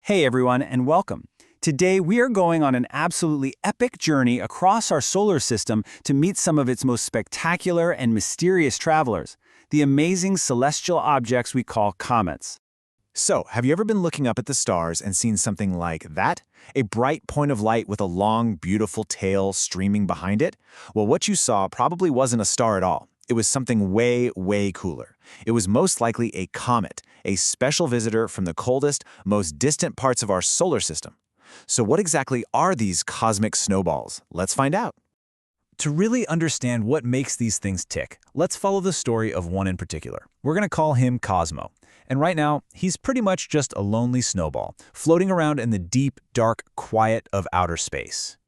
Hey everyone, and welcome. Today we are going on an absolutely epic journey across our solar system to meet some of its most spectacular and mysterious travelers, the amazing celestial objects we call comets. So, have you ever been looking up at the stars and seen something like that? A bright point of light with a long, beautiful tail streaming behind it? Well, what you saw probably wasn't a star at all. It was something way, way cooler. It was most likely a comet, a special visitor from the coldest, most distant parts of our solar system. So what exactly are these cosmic snowballs? Let's find out. To really understand what makes these things tick, let's follow the story of one in particular. We're going to call him Cosmo. And right now, he's pretty much just a lonely snowball, floating around in the deep, dark quiet of outer space.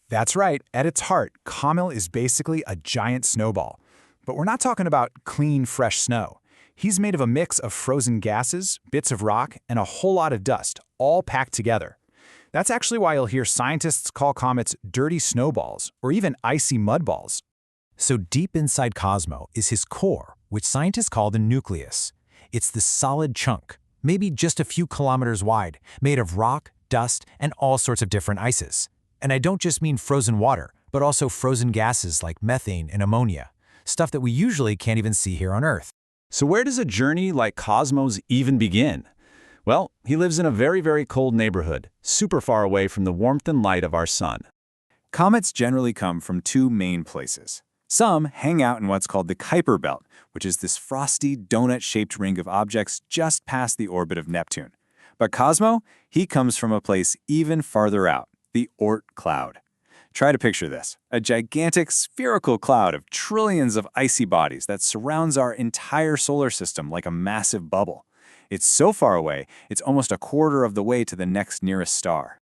That's right. At its heart, Cosmo is basically a giant snowball. But we're not talking about clean, fresh snow. He's made of a mix of frozen gases, bits of rock, and a whole lot of dust, all packed together. That's actually why you'll hear scientists call comets dirty snowballs, or even icy mud balls. So deep inside Cosmo is his core, which scientists call the nucleus. It's the solid chunk, maybe just a few kilometers wide, made of rock, dust, and all sorts of different ices. And I don't just mean frozen water, but also frozen gases like methane and ammonia, stuff that we usually can't even see here on Earth. So where does a journey like Cosmo's even begin? Well, he lives in a very, very cold neighborhood, super far away from the warmth and light of our sun. Comets generally come from two main places. Some hang out in what's called the Kuiper belt, which is this frosty, donut-shaped ring of objects just past the orbit of Neptune. But Cosmo, he comes from a place even farther out, the Oort Cloud. Try to picture this, a gigantic spherical cloud of trillions of icy bodies that surrounds our entire solar system like a massive bubble. It's so far away, it's almost a quarter of the way to the next nearest star.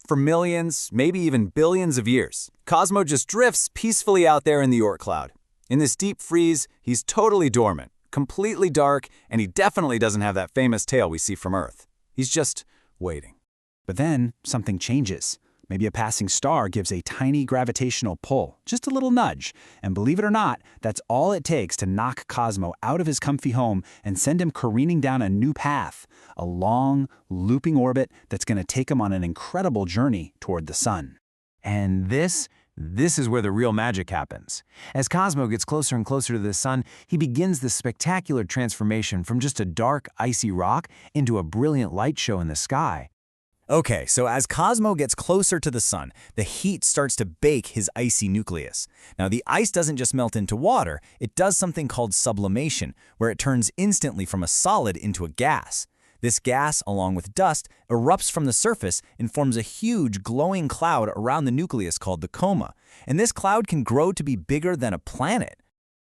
For millions, maybe even billions of years, Cosmo just drifts peacefully out there in the Oort Cloud. In this deep freeze, he's totally dormant, completely dark, and he definitely doesn't have that famous tail we see from Earth. He's just waiting. But then something changes. Maybe a passing star gives a tiny gravitational pull, just a little nudge. And believe it or not, that's all it takes to knock Cosmo out of his comfy home and send him careening down a new path, a long, looping orbit that's going to take him on an incredible journey toward the sun. And this is where the real magic happens. As Cosmo gets closer and closer to the sun, he begins this spectacular transformation from just a dark, icy rock into a brilliant light show in the sky. Okay, so as Cosmo gets closer to the sun, the heat starts to bake his icy nucleus. Now, the ice doesn't just melt into water, it does something called sublimation, where it turns instantly from a solid into a gas. This gas, along with dust, erupts from the surface and forms a huge glowing cloud around the nucleus called the coma. And this cloud can grow to be bigger than a planet.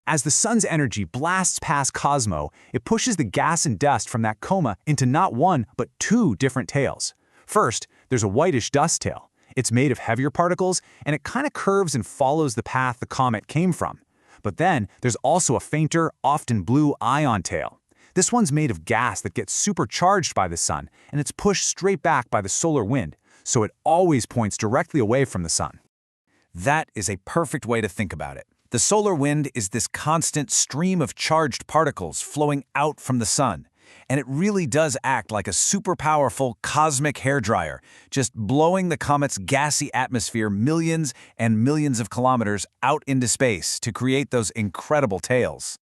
As the sun's energy blasts past Cosmo, it pushes the gas and dust from that coma into not one, but two different tails. First, there's a whitish dust tail. It's made of heavier particles, and it kind of curves and follows the path the comet came from. But then, there's also a fainter, often blue ion tail. This one's made of gas that gets supercharged by the sun, and it's pushed straight back by the solar wind, so it always points directly away from the sun. That is a perfect way to think about it. The solar wind is this constant stream of charged particles flowing out from the sun. And it really does act like a super powerful cosmic hairdryer, just blowing the comet's gassy atmosphere millions and millions of kilometers out into space to create those incredible tails.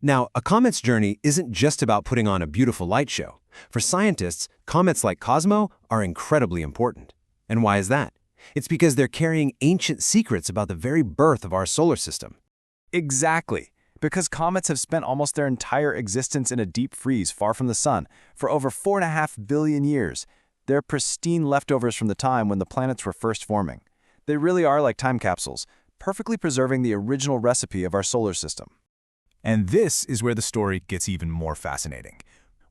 Now, a comet's journey isn't just about putting on a beautiful light show. For scientists, comets like Cosmo are incredibly important. And why is that? It's because they're carrying ancient secrets about the very birth of our solar system. Exactly. Because comets have spent almost their entire existence in a deep freeze far from the sun for over 4.5 billion years. They're pristine leftovers from the time when the planets were first forming. They really are like time capsules, perfectly preserving the original recipe of our solar system. And this is where the story gets even more fascinating.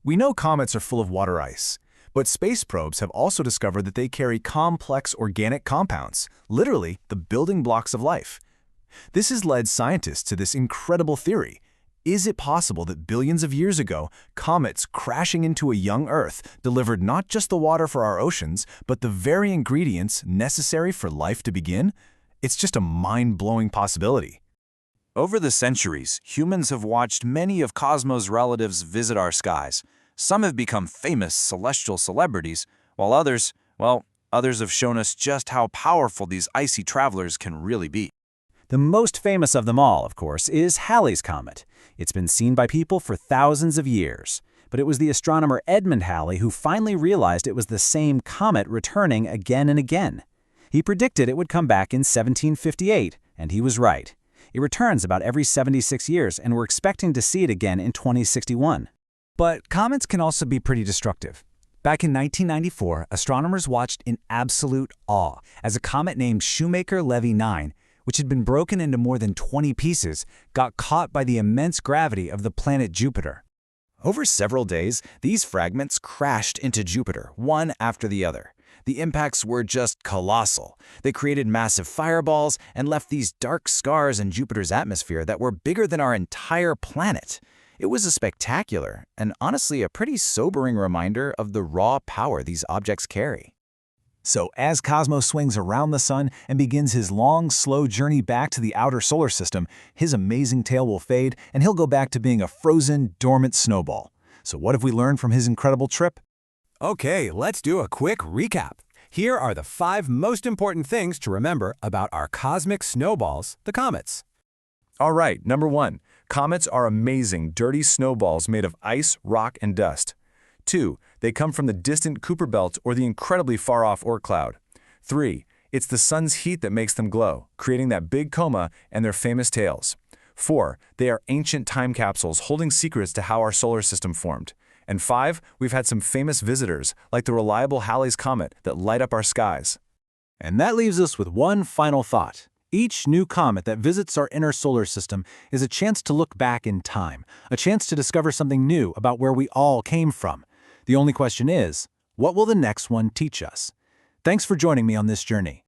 We know comets are full of water ice, but space probes have also discovered that they carry complex organic compounds, literally the building blocks of life. This has led scientists to this incredible theory. Is it possible that billions of years ago, comets crashing into a young Earth delivered not just the water for our oceans, but the very ingredients necessary for life to begin? It's just a mind-blowing possibility. Over the centuries, humans have watched many of Cosmo's relatives visit our skies. Some have become famous celestial celebrities, while others, well, others have shown us just how powerful these icy travelers can really be. The most famous of them all, of course, is Halley's Comet. It's been seen by people for thousands of years. But it was the astronomer Edmund Halley who finally realized it was the same comet returning again and again. He predicted it would come back in 1758, and he was right. It returns about every 76 years, and we're expecting to see it again in 2061. But comets can also be pretty destructive. Back in 1994, astronomers watched in absolute awe as a comet named Shoemaker-Levy 9, which had been broken into more than 20 pieces, got caught by the immense gravity of the planet Jupiter. Over several days, these fragments crashed into Jupiter, one after the other. The impacts were just colossal. They created massive fireballs and left these dark scars in Jupiter's atmosphere that were bigger than our entire planet. It was a spectacular and honestly a pretty sobering reminder of the raw power these objects carry. So as Cosmo swings around the sun and begins his long, slow journey back to the outer solar system, his amazing tail will fade and he'll go back to being a frozen, dormant snowball. So what have we learned from his incredible trip? Okay, let's do a quick recap. Here are the 5 most important things to remember about our cosmic snowballs, the comets. All right, number 1. Comets are amazing, dirty snowballs made of ice, rock, and dust. 2. They come from the distant Kuiper Belt or the incredibly far-off Oort Cloud. 3. It's the sun's heat that makes them glow, creating that big coma and their famous tails. 4. They are ancient time capsules holding secrets to how our solar system formed. And 5. We've had some famous visitors, like the reliable Halley's Comet, that light up our skies. And that leaves us with one final thought. Each new comet that visits our inner solar system is a chance to look back in time, a chance to discover something new about where we all came from. The only question is, what will the next one teach us? Thanks for joining me on this journey.